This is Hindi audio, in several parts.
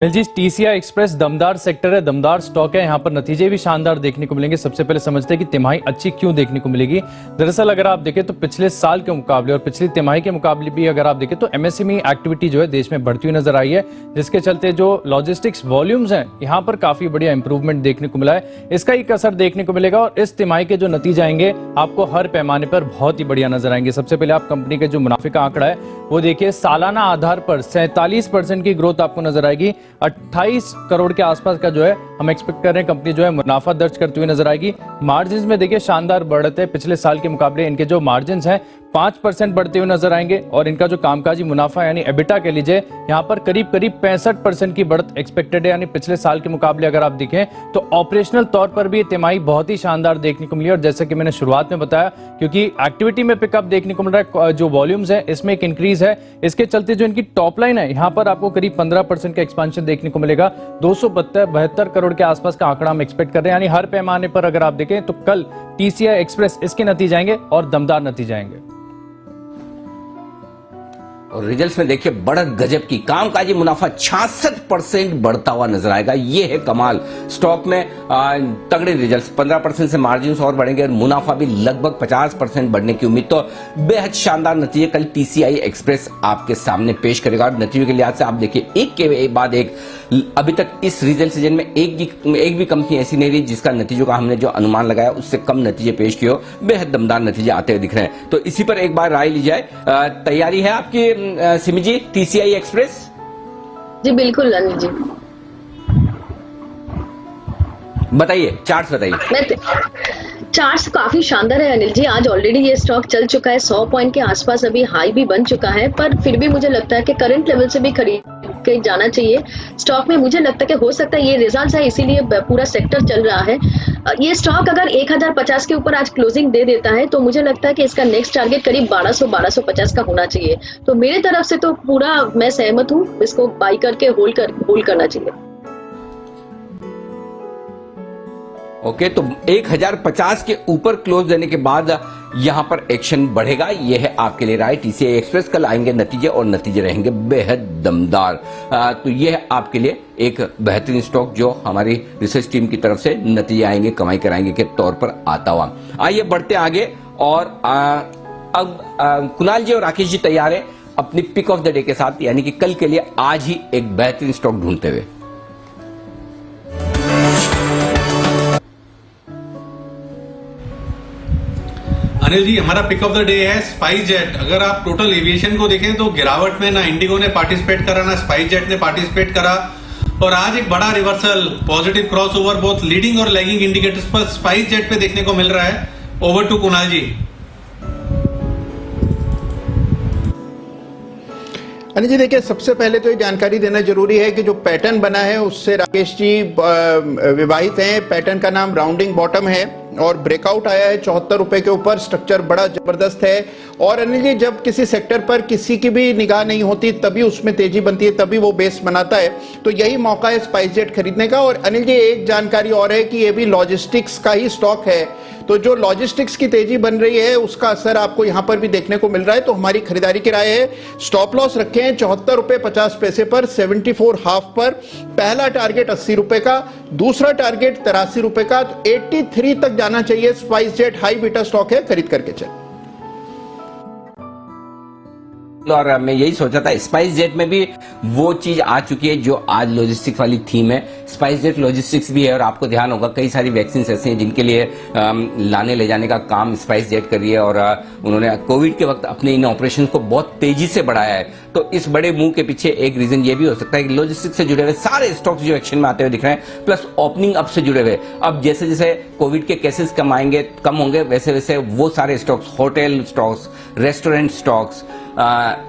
जी टीसीआई एक्सप्रेस दमदार सेक्टर है, दमदार स्टॉक है। यहाँ पर नतीजे भी शानदार देखने को मिलेंगे। सबसे पहले समझते हैं कि तिमाही अच्छी क्यों देखने को मिलेगी। दरअसल अगर आप देखें तो पिछले साल के मुकाबले और पिछली तिमाही के मुकाबले भी अगर आप देखें तो एमएसएमई एक्टिविटी जो है देश में बढ़ती हुई नजर आई है, जिसके चलते जो लॉजिस्टिक्स वॉल्यूम्स हैं यहाँ पर काफी बढ़िया इंप्रूवमेंट देखने को मिला है। इसका एक असर देखने को मिलेगा और इस तिमाही के जो नतीजे आएंगे आपको हर पैमाने पर बहुत ही बढ़िया नजर आएंगे। सबसे पहले आप कंपनी के जो मुनाफे का आंकड़ा है वो देखिए, सालाना आधार पर 47% की ग्रोथ आपको नजर आएगी। 28 करोड़ के आसपास का जो है हम एक्सपेक्ट कर रहे हैं कंपनी जो है मुनाफा दर्ज करती हुई नजर आएगी। मार्जिन्स में देखिए शानदार बढ़त है, पिछले साल के मुकाबले इनके जो मार्जिन्स हैं 5% बढ़ते हुए नजर आएंगे और इनका जो कामकाजी मुनाफा यानी एबिटा कह लीजिए यहाँ पर करीब 65% की बढ़त एक्सपेक्टेड है, यानी पिछले साल के मुकाबले अगर आप देखें तो ऑपरेशनल तौर पर भी ये तिमाही बहुत ही शानदार देखने को मिली। और जैसे कि मैंने शुरुआत में बताया, क्योंकि एक्टिविटी में पिकअप देखने को मिल रहा है, जो वॉल्यूम्स है इसमें एक इंक्रीज है, इसके चलते जो इनकी टॉप लाइन है यहाँ पर आपको करीब 15% का एक्सपांशन देखने को मिलेगा। 272 करोड़ के आसपास का आंकड़ा हम एक्सपेक्ट कर रहे हैं, यानी हर पैमाने पर अगर आप देखें तो कल टीसीआई एक्सप्रेस इसके नतीजे आएंगे और दमदार नतीजे आएंगे। और रिजल्ट्स में देखिए बड़ा गजब की कामकाजी मुनाफा 66% बढ़ता हुआ नजर आएगा। ये है कमाल। स्टॉक में तगड़े रिजल्ट्स, 15% से मार्जिन्स और बढ़ेंगे और मुनाफा भी लगभग 50% बढ़ने की उम्मीद। तो बेहद शानदार नतीजे कल टीसीआई एक्सप्रेस आपके सामने पेश करेगा। और नतीजों के लिहाज से आप देखिए एक के बाद एक, अभी तक इस रिजल्ट सीजन में एक भी कंपनी ऐसी नहीं रही जिसका नतीजों का हमने जो अनुमान लगाया उससे कम नतीजे पेश किए हो। बेहद दमदार नतीजे आते हुए दिख रहे हैं। तो इसी पर एक बार राय ली जाए। तैयारी है आपकी सिमी जी टीसीआई एक्सप्रेस? जी बिल्कुल अनिल जी, बताइए, चार्ट्स बताइए। चार्ट्स काफी शानदार है अनिल जी। आज ऑलरेडी ये स्टॉक चल चुका है, 100 पॉइंट के आसपास अभी हाई भी बन चुका है, पर फिर भी मुझे लगता है कि करंट लेवल से भी खरीद के जाना चाहिए स्टॉक में। मुझे लगता है कि हो सकता है ये रिजल्ट्स है इसीलिए पूरा सेक्टर चल रहा है। ये स्टॉक अगर 1050 के ऊपर आज क्लोजिंग दे देता है तो मुझे लगता है कि इसका नेक्स्ट टारगेट करीब 1250 का होना चाहिए। तो मेरे तरफ से तो पूरा मैं सहमत हूँ, इसको बाई करके होल्ड करना चाहिए। ओके, तो 1050 के ऊपर क्लोज देने के बाद यहां पर एक्शन बढ़ेगा। यह है आपके लिए राय। टीसीआई एक्सप्रेस कल आएंगे नतीजे और नतीजे रहेंगे बेहद दमदार। तो यह है आपके लिए एक बेहतरीन स्टॉक जो हमारी रिसर्च टीम की तरफ से नतीजे आएंगे, कमाई कराएंगे के तौर पर आता हुआ। आइए बढ़ते आगे और अब कुणाल जी और राकेश जी तैयार है अपनी पिक ऑफ द डे के साथ, यानी कि कल के लिए आज ही एक बेहतरीन स्टॉक ढूंढते हुए। अनिल जी, हमारा पिक ऑफ द डे है स्पाइस जेट। अगर आप टोटल एविएशन को देखें तो गिरावट में ना इंडिगो ने पार्टिसिपेट करा ना स्पाइस जेट ने पार्टिसिपेट करा, और आज एक बड़ा reversal, positive crossover both leading और लैगिंग इंडिकेटर्स पर स्पाइस जेट पे देखने को मिल रहा है। ओवर टू कुणाल जी। अनिल जी देखिए, सबसे पहले तो ये जानकारी देना जरूरी है कि जो पैटर्न बना है उससे राकेश जी विवाहित हैं। पैटर्न का नाम राउंडिंग बॉटम है और ब्रेकआउट आया है 74 रुपए के ऊपर। स्ट्रक्चर बड़ा जबरदस्त है। और अनिल जी, जब किसी सेक्टर पर किसी की भी निगाह नहीं होती तभी उसमें तेजी बनती है, तभी वो बेस बनाता है। तो यही मौका है स्पाइस जेट खरीदने का। और अनिल जी एक जानकारी और है कि ये भी लॉजिस्टिक्स का ही स्टॉक है, तो जो लॉजिस्टिक्स की तेजी बन रही है उसका असर आपको यहां पर भी देखने को मिल रहा है। तो हमारी खरीदारी की राय है, स्टॉप लॉस रखे हैं 74 रुपए 50 पैसे पर, 74 हाफ पर। पहला टारगेट 80 रुपए का, दूसरा टारगेट 83 रुपए का। तो 83 तक जाना चाहिए। Spice jet high beta stock है, खरीद करके चल। और मैं यही सोचा था, स्पाइस जेट में भी वो चीज आ चुकी है जो आज लॉजिस्टिक्स वाली थीम है। स्पाइस जेट लॉजिस्टिक्स भी है और आपको ध्यान होगा कई सारी वैक्सीन ऐसे हैं जिनके लिए लाने ले जाने का काम स्पाइस जेट कर रही है। और उन्होंने कोविड के वक्त अपने इन ऑपरेशन को बहुत तेजी से बढ़ाया है। तो इस बड़े मूव के पीछे एक रीजन ये भी हो सकता है कि लॉजिस्टिक्स से जुड़े हुए सारे स्टॉक्स जो एक्शन में आते हुए दिख रहे हैं, प्लस ओपनिंग अप से जुड़े हुए। अब जैसे जैसे कोविड के केसेस कम होंगे वैसे वैसे वो सारे stocks, hotel stocks, restaurant stocks,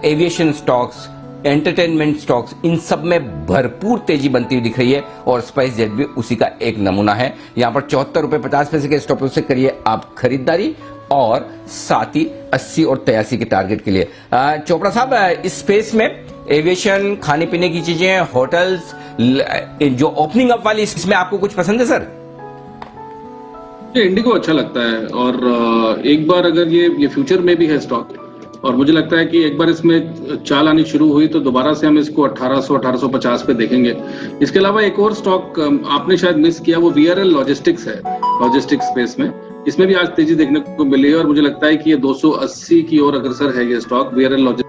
aviation stocks, entertainment stocks, इन सब में भरपूर तेजी बनती हुई दिख रही है। और स्पाइस जेट भी उसी का एक नमूना है। यहां पर 74 रुपए 50 पैसे के स्टॉप से करिए आप खरीदारी, और साथ ही 80 और 83 के टारगेट के लिए। चोपड़ा साहब, इस स्पेस में एविएशन, खाने पीने की चीजें, होटल्स, जो ओपनिंग अप वाली, इसमें आपको कुछ पसंद है सर? इंडिगो अच्छा लगता है। और एक बार अगर ये फ्यूचर में भी है स्टॉक, और मुझे लगता है कि एक बार इसमें चाल आनी शुरू हुई तो दोबारा से हम इसको 1800-1850 पे देखेंगे। इसके अलावा एक और स्टॉक आपने शायद मिस किया, वो VRL लॉजिस्टिक्स है, लॉजिस्टिक्स स्पेस में। इसमें भी आज तेजी देखने को मिली है और मुझे लगता है कि ये 280 की ओर अग्रसर है ये स्टॉक VRL लॉजिस्टिक्स।